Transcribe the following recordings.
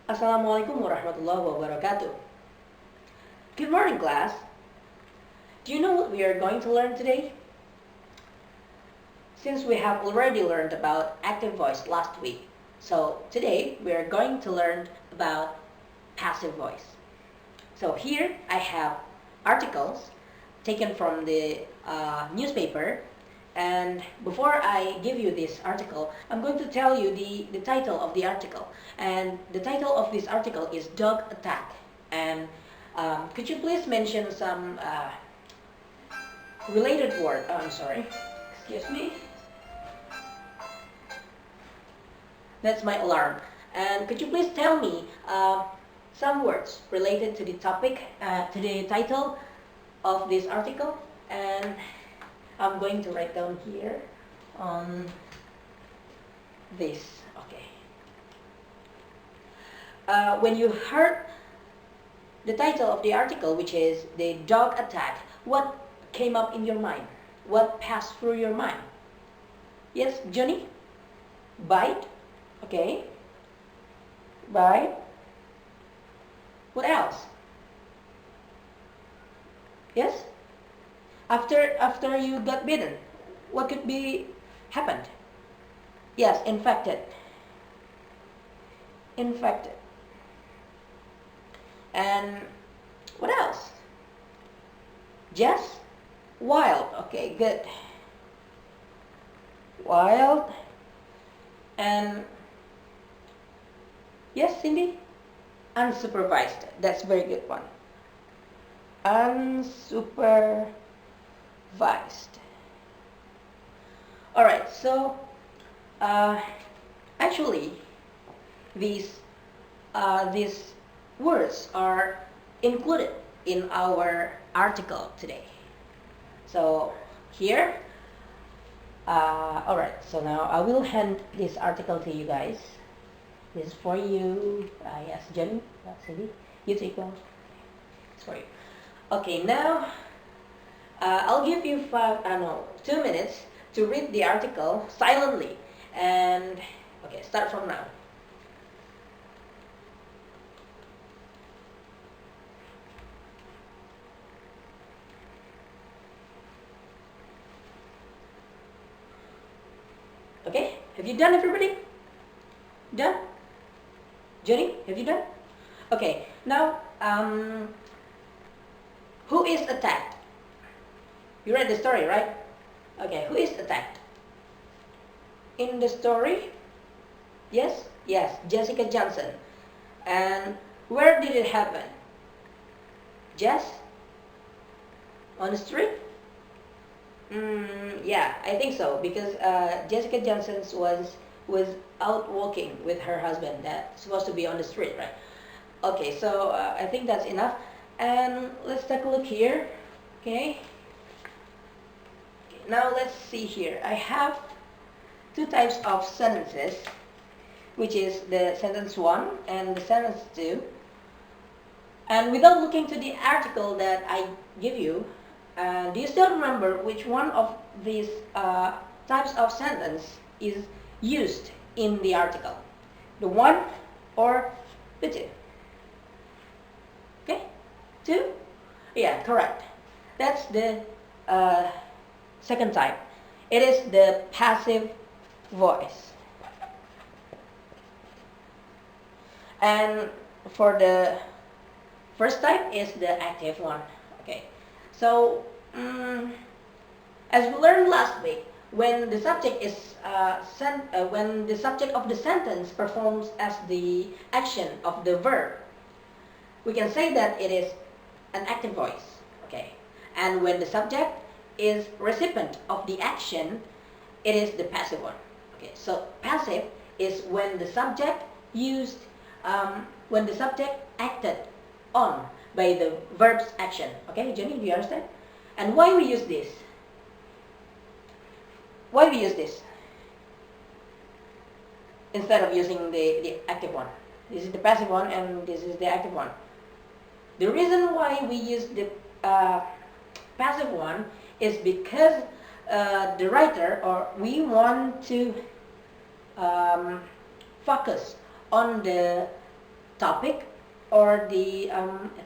Assalamualaikum warahmatullahi wabarakatuh. Good morning, class. Do you know what we are going to learn today? Since we have already learned about active voice last week, so today we are going to learn about passive voice. So here I have articles taken from the newspaper, and before I give you this article, I'm going to tell you the title of the article. And the title of this article is Dog Attack. And could you please mention some related word? Oh, I'm sorry. Excuse me. That's my alarm. And could you please tell me some words related to the topic, to the title of this article? And I'm going to write down here on this. Okay. When you heard the title of the article, which is the dog attack, what came up in your mind? What passed through your mind? Yes, Johnny? Bite? Okay. Bite. What else? Yes? After you got bitten, what could be happened? Yes, infected. Infected. And what else? Jess? Wild. Okay, good. Wild. And yes, Cindy? Unsupervised. That's a very good one. Unsupervised. Alright, so actually these words are included in our article today. So here, alright, so now I will hand this article to you guys. This is for you. Yes, Jenny, Cindy, you take one. It's for you. Okay, now I'll give you 2 minutes to read the article silently. And okay, start from now. Okay, have you done, everybody? Done? Jenny, have you done? Okay, now who is attacked? You read the story, right? Okay, who is attacked? In the story? Yes? Yes, Jessica Johnson. And where did it happen? Jess? On the street? Yeah, I think so, because Jessica Johnson was out walking with her husband. That's supposed to be on the street, right? Okay, so I think that's enough. And let's take a look here. Okay. Now let's see here. I have two types of sentences, which is the sentence 1 and the sentence 2. And without looking to the article that I give you, do you still remember which one of these types of sentence is used in the article? The 1 or the 2? Okay? 2? Yeah, correct. That's the second type. It is the passive voice. And for the first type is the active one. Okay. So, as we learned last week, when the subject is when the subject of the sentence performs as the action of the verb, we can say that it is an active voice. Okay. And when the subject is recipient of the action, it is the passive one. Okay. So passive is when the subject used when the subject acted on by the verb's action. Okay, Jenny, do you understand? And why we use this? Why we use this instead of using the active one? This is the passive one and this is the active one. The reason why we use the passive one is because the writer, or we want to focus on the topic or the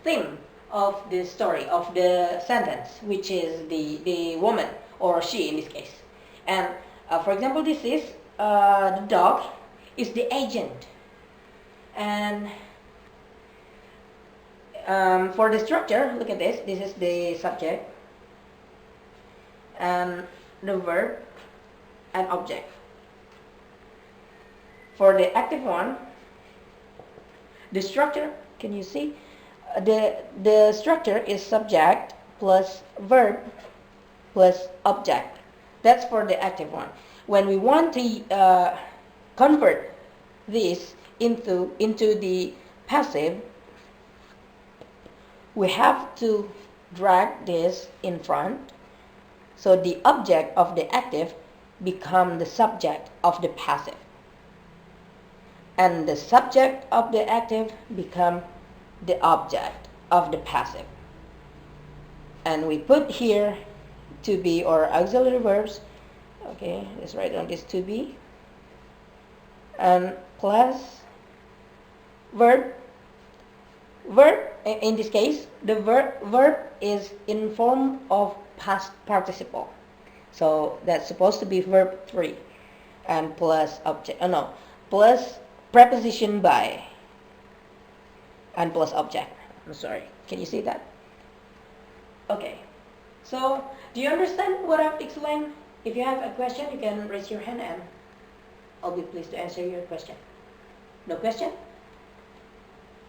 theme of the story, of the sentence, which is the woman, or she in this case. And for example, this is the dog is the agent. And for the structure, look at this. This is the subject and the verb and object. For the active one, the structure, can you see? The structure is subject plus verb plus object. That's for the active one. When we want to convert this into the passive, we have to drag this in front, so the object of the active become the subject of the passive, and the subject of the active become the object of the passive. And we put here to be or auxiliary verbs. Okay, let's write down this to be, and plus verb. In this case, the verb is in form of past participle, so that's supposed to be verb 3, and plus object, plus preposition by, and plus object. I'm sorry, can you see that? Okay, so do you understand what I've explained? If you have a question, you can raise your hand and I'll be pleased to answer your question. No question?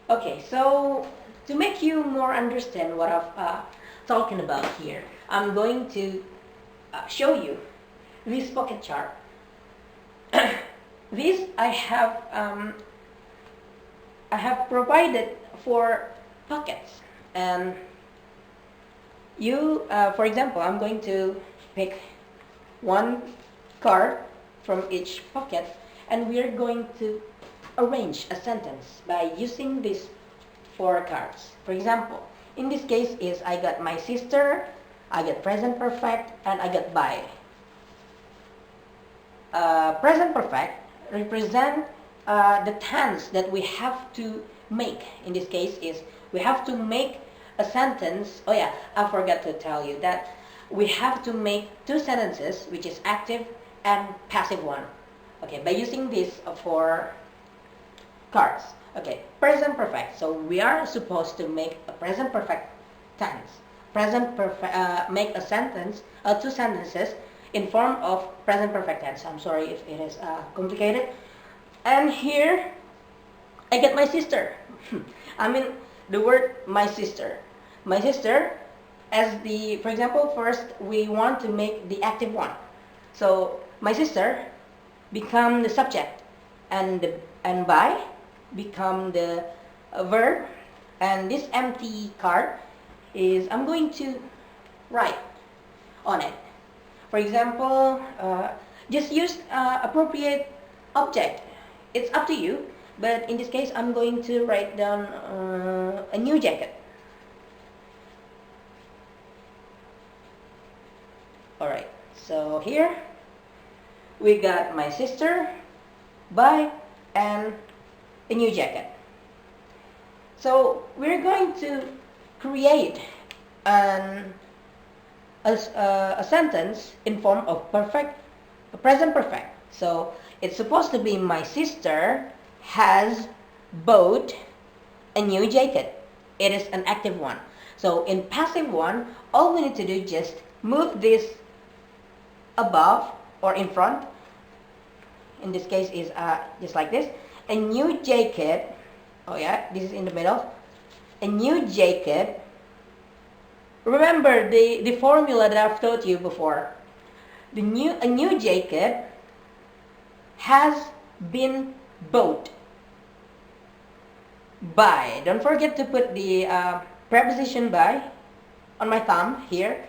Okay, so to make you more understand what I've talking about here, I'm going to show you this pocket chart. This I have provided for pockets, and you, for example, I'm going to pick one card from each pocket, and we are going to arrange a sentence by using these 4 cards. For example, in this case is I got my sister, I got present perfect, and I got by. Present perfect represent the tense that we have to make. In this case is we have to make a sentence. Oh yeah, I forgot to tell you that we have to make 2 sentences, which is active and passive one. Okay, by using these 4 cards. Okay, present perfect. So we are supposed to make a present perfect tense. Present perfect, make a sentence, 2 sentences in form of present perfect tense. I'm sorry if it is complicated. And here, I get my sister. I mean, the word my sister. My sister, as the, for example, first we want to make the active one. So my sister become the subject, and by become the verb, and this empty card is I'm going to write on it. For example, just use appropriate object. It's up to you, but in this case I'm going to write down a new jacket. Alright, so here we got my sister, by, and a new jacket. So we're going to create a sentence in form of present perfect. So it's supposed to be my sister has bought a new jacket. It is an active one. So in passive one, all we need to do is just move this above or in front. In this case is just like this. A new jacket. Oh yeah, this is in the middle. A new jacket. Remember the formula that I've taught you before. A new jacket has been bought by. Don't forget to put the preposition by on my thumb here.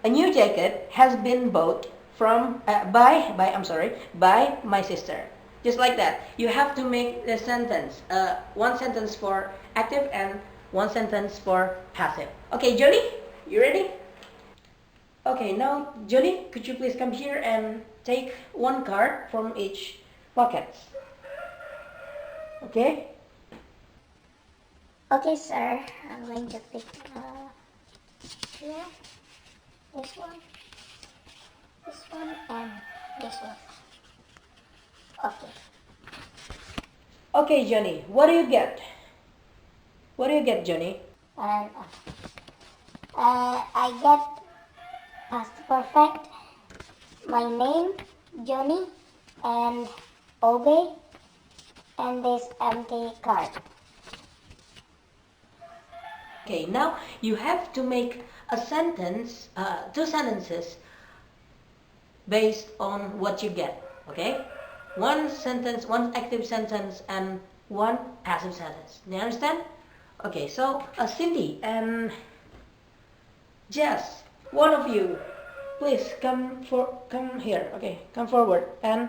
A new jacket has been bought from by my sister. Just like that. You have to make the sentence, 1 sentence for active and 1 sentence for passive. Okay, Jody, you ready? Okay, now Jody, could you please come here and take 1 card from each pocket? Okay? Okay, sir. I'm going to pick here, this one, and this one. Okay. Okay, Johnny, what do you get? What do you get, Johnny? And I get past perfect, my name, Johnny, and obey, and this empty card. Okay, now you have to make a sentence, two sentences based on what you get, okay? One sentence, one active sentence, and one passive sentence. Do you understand? Okay, so Cindy and Jess, one of you, please come here. Okay, come forward and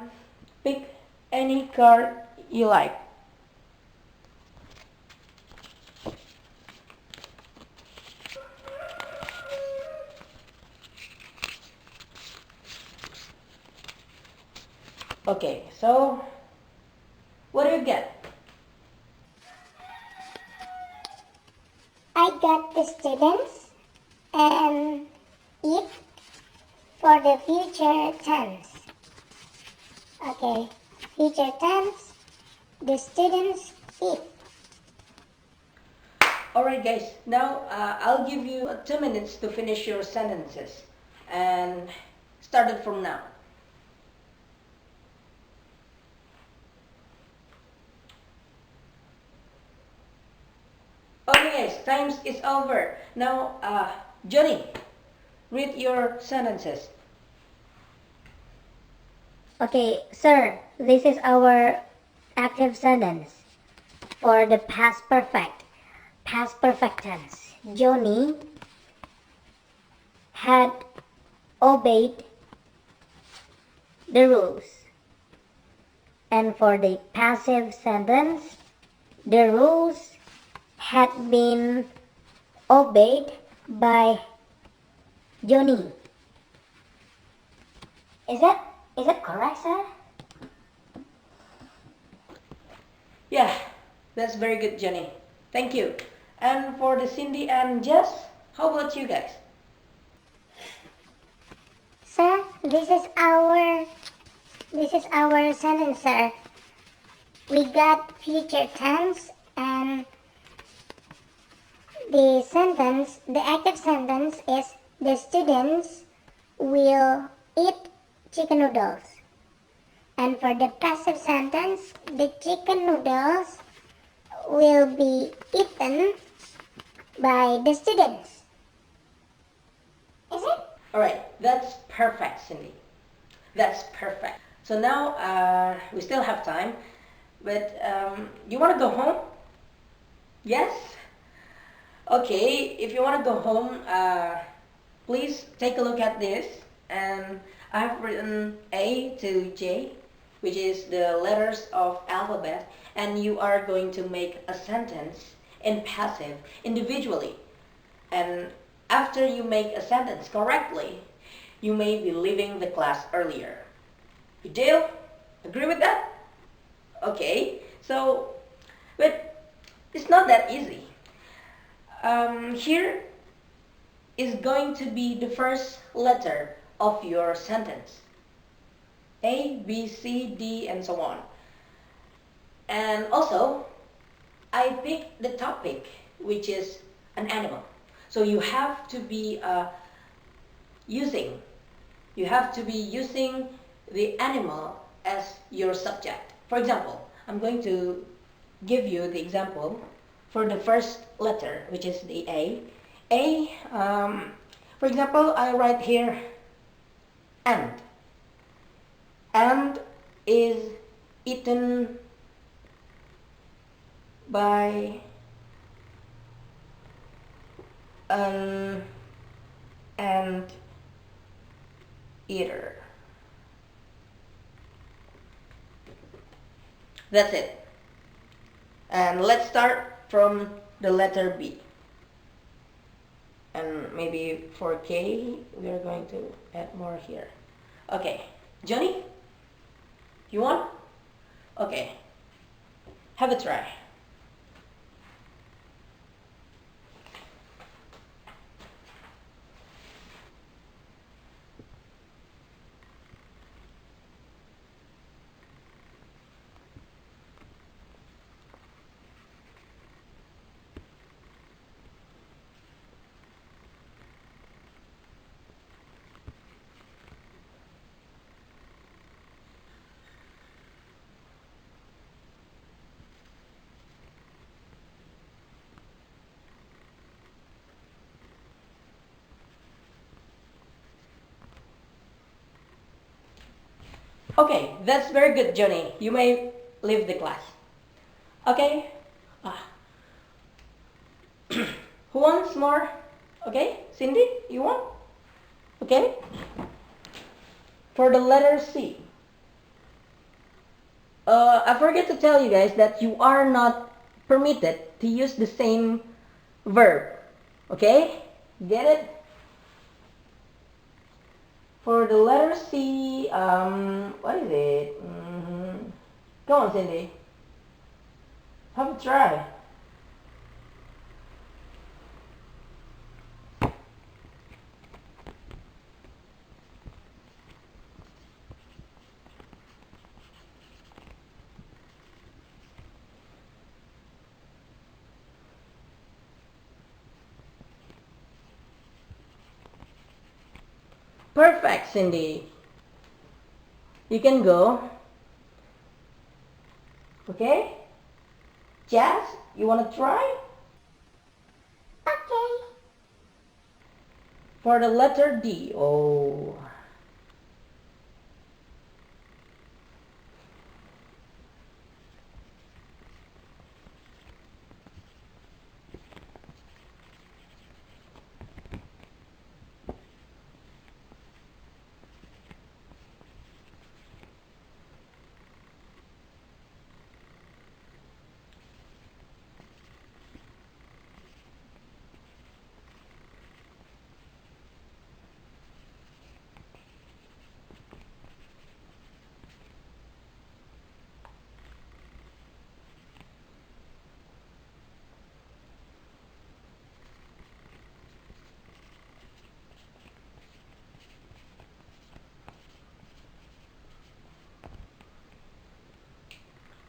pick any card you like. Okay, so what do you get? I got the students and eat for the future tense. Okay, future tense, the students eat. Alright guys, now I'll give you 2 minutes to finish your sentences and start it from now. Okay guys, time is over. Now Johnny, read your sentences. Okay, sir, this is our active sentence for the past perfect tense. Johnny had obeyed the rules. And for the passive sentence, the rules had been obeyed by Johnny. Is that correct, sir? Yeah, that's very good, Johnny. Thank you. And for the Cindy and Jess, how about you guys? Sir, this is our sentence, sir. We got future tense and the active sentence is the students will eat chicken noodles. And for the passive sentence, the chicken noodles will be eaten by the students. Is it? Alright, that's perfect, Cindy. That's perfect. So now we still have time, but you want to go home? Yes? Okay, if you want to go home, please take a look at this. And I have written A to J, which is the letters of alphabet, and you are going to make a sentence in passive individually. And after you make a sentence correctly, you may be leaving the class earlier. You deal? Agree with that? Okay, so, but it's not that easy. Here is going to be the first letter of your sentence. A, B, C, D, and so on. And also, I picked the topic, which is an animal. So you have to be using the animal as your subject. For example, I'm going to give you the example for the first letter, which is the A. A, for example, I write here ant. Ant is eaten by an ant eater. That's it. And let's start from the letter B. And maybe for K, we are going to add more here. Okay, Johnny, you want? Okay, have a try. Okay, that's very good, Johnny. You may leave the class. Okay? Ah. Who wants more? Okay, Cindy, you want? Okay? For the letter C. I forget to tell you guys that you are not permitted to use the same verb. Okay? Get it? For the letter C, what is it? Go on, Cindy. Have a try. Perfect, Cindy. You can go. Okay? Jazz, you want to try? Okay. For the letter D. Oh.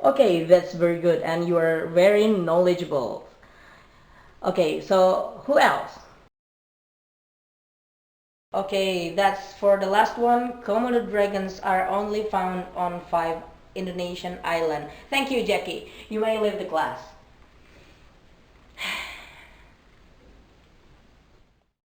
Okay, that's very good, and you are very knowledgeable. Okay, so who else? Okay, that's for the last one. Komodo dragons are only found on 5 Indonesian islands. Thank you, Jackie. You may leave the class.